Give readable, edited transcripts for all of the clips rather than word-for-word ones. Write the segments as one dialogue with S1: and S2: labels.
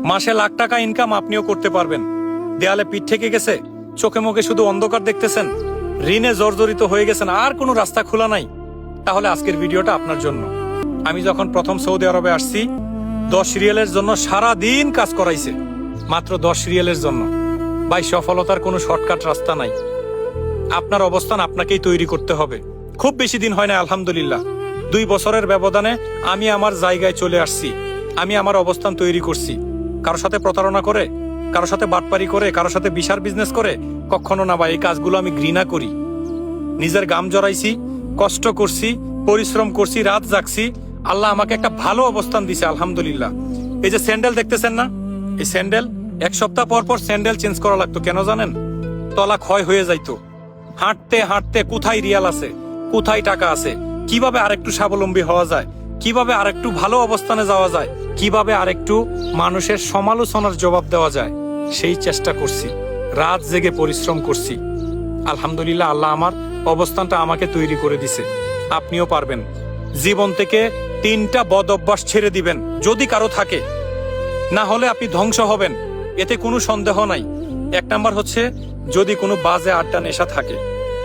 S1: মাসে লাখ টাকা ইনকাম আপনিও করতে পারবেন। দেয়ালে পিঠ থেকে গেছে, চোখে মুখে শুধু অন্ধকার দেখতেছেন, ঋণে জর্জরিত হয়ে গেছেন, আর কোনো রাস্তা খোলা নাই, তাহলে আজকের ভিডিওটা আপনার জন্য। আমি যখন প্রথম সৌদি আরবে আসছি, 10 রিয়ালের জন্য সারা দিন কাজ করাইছে, মাত্র 10 রিয়ালের জন্য। ভাই, সফলতার কোনো শর্টকাট রাস্তা নাই। আপনার অবস্থান আপনাকেই তৈরি করতে হবে। খুব বেশি দিন হয় না, আলহামদুলিল্লাহ 2 বছরের ব্যবধানে আমি আমার জায়গায় চলে আসছি। আমি আমার অবস্থান তৈরি করছি। কারোর সাথে প্রতারণা করে, কারোর সাথে বাটপারি করে, কারোর সাথে বিশার বিজনেস করে কখনো না ভাই। এই কাজগুলো আমি ঘৃণা করি। নিজের গাম জড়াইছি, কষ্ট করছি, পরিশ্রম করছি, রাত জাগছি, আল্লাহ আমাকে একটা ভালো অবস্থান দিছে, আলহামদুলিল্লাহ। এই যে স্যান্ডেল দেখতেছেন না, এই স্যান্ডেল 1 সপ্তাহ পর পর স্যান্ডেল চেঞ্জ করা লাগতো। কেন জানেন? তলা ক্ষয় হয়ে যাইতো। হাঁটতে হাঁটতে কোথায় রিয়াল আছে, কোথায় টাকা আছে, কিভাবে আরেকটু স্বাবলম্বী হওয়া যায়, কিভাবে আরেকটু ভালো অবস্থানে যাওয়া যায়, কিভাবে আরেকটু মানুষের সমালোচনার জবাব দেওয়া যায়, সেই চেষ্টা করছি। রাত জেগে পরিশ্রম করছি। আলহামদুলিল্লাহ, আল্লাহ আমার অবস্থানটা আমাকে তৈরি করে দিছে। আপনিও পারবেন। জীবন থেকে 3টা বদ অভ্যাস ছেড়ে দিবেন যদি কারো থাকে, না হলে আপনি ধ্বংস হবেন, এতে কোনো সন্দেহ নাই। 1 নাম্বার হচ্ছে যদি কোনো বাজে আড্ডা নেশা থাকে,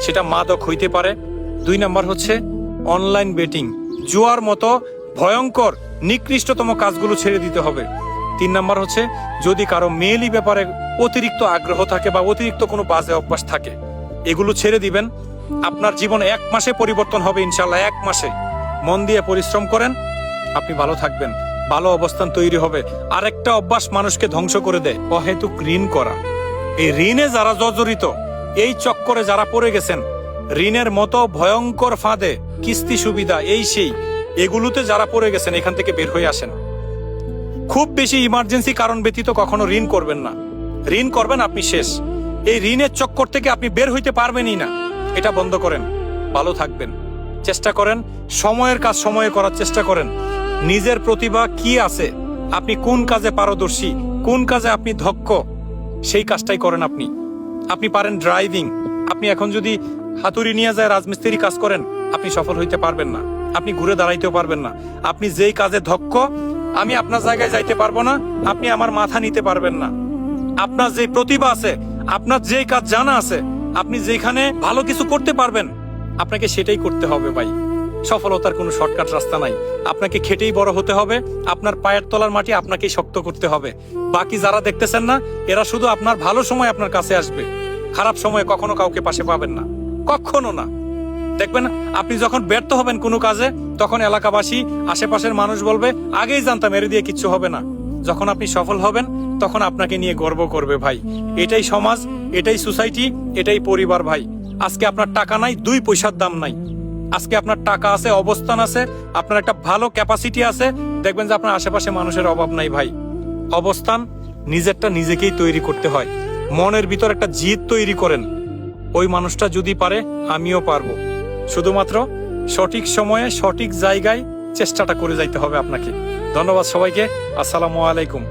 S1: সেটা মাদক হইতে পারে। 2 নাম্বার হচ্ছে অনলাইন বেটিং, জুয়ার মতো ভয়ঙ্কর নিকৃষ্টতম কাজগুলো ছেড়ে দিতে হবে। 3 নাম্বার হচ্ছে যদি কারো মেয়েলি ব্যাপারে অতিরিক্ত আগ্রহ থাকে বা অতিরিক্ত কোনো বাজে অভ্যাস থাকে, এগুলো ছেড়ে দিবেন। আপনার জীবন 1 মাসে পরিবর্তন হবে ইনশাল্লাহ। 1 মাসে মন দিয়ে পরিশ্রম করেন, আপনি ভালো থাকবেন, ভালো অবস্থান তৈরি হবে। আরেকটা অভ্যাস মানুষকে ধ্বংস করে দেয়, অহেতুক ঋণ করা। এই ঋণে যারা জর্জরিত, এই চক্করে যারা পড়ে গেছেন, ঋণের মতো ভয়ঙ্কর ফাঁদে, কিস্তি সুবিধা এই সেই, এগুলোতে যারা পড়ে গেছেন, এখান থেকে বের হয়ে আসেন। খুব বেশি ইমার্জেন্সি কারণ ব্যতীত কখনো ঋণ করবেন না। ঋণ করবেন, আপনি শেষ। এই ঋণের চক্কর থেকে আপনি বের হইতে পারবেনই না। এটা বন্ধ করেন, ভালো থাকবেন। চেষ্টা করেন সময়ের কাজ সময়ে করার চেষ্টা করেন। নিজের প্রতিভা কি আছে, আপনি কোন কাজে পারদর্শী, কোন কাজে আপনি দক্ষ, সেই কাজটাই করেন। আপনি পারেন ড্রাইভিং, আপনি এখন যদি হাতুড়ি নিয়ে যায় রাজমিস্ত্রি কাজ করেন, আপনি সফল হইতে পারবেন না, আপনি ঘুরে দাঁড়াইতেও পারবেন না। আপনি যেই কাজে দক্ষ, আমি আপনার জায়গায় যাইতে পারবো না, আপনি আমার মাথা নিতে পারবেন না। আপনার যে প্রতিভা আছে, আপনার যেই কাজ জানা আছে, আপনি যেখানে ভালো কিছু করতে পারবেন, আপনাকে সেটাই করতে হবে ভাই। সফলতার কোনো শর্টকাট রাস্তা নাই। আপনাকে খেটেই বড় হতে হবে। আপনার পায়ের তলার মাটি আপনাকেই শক্ত করতে হবে। বাকি যারা দেখতেছেন না, এরা শুধু আপনার ভালো সময় আপনার কাছে আসবে, খারাপ সময়ে কখনো কাউকে পাশে পাবেন না, কখনো না। দেখবেন আপনি যখন ব্যর্থ হবেন কোনো কাজে, তখন এলাকাবাসী, আশেপাশের মানুষ বলবে, আগেই জানতাম এর দিয়ে কিচ্ছু হবে না। যখন আপনি সফল হবেন, তখন আপনাকে নিয়ে গর্ব করবে ভাই। এটাই সমাজ, এটাই সোসাইটি, এটাই পরিবার ভাই। আজকে আপনার টাকা নাই, 2 পয়সার দাম নাই। আজকে আপনার টাকা আছে, অবস্থান আছে, আপনার একটা ভালো ক্যাপাসিটি আছে, দেখবেন যে আপনার আশেপাশে মানুষের অভাব নাই ভাই। অবস্থান নিজেরটা নিজেকেই তৈরি করতে হয়। মনের ভিতর একটা জিদ তৈরি করেন, ওই মানুষটা যদি পারে আমিও পারবো। শুধুমাত্র সঠিক সময়ে সঠিক জায়গায় চেষ্টাটা করে যাইতে হবে আপনাকে। ধন্যবাদ সবাইকে। আসসালামু আলাইকুম।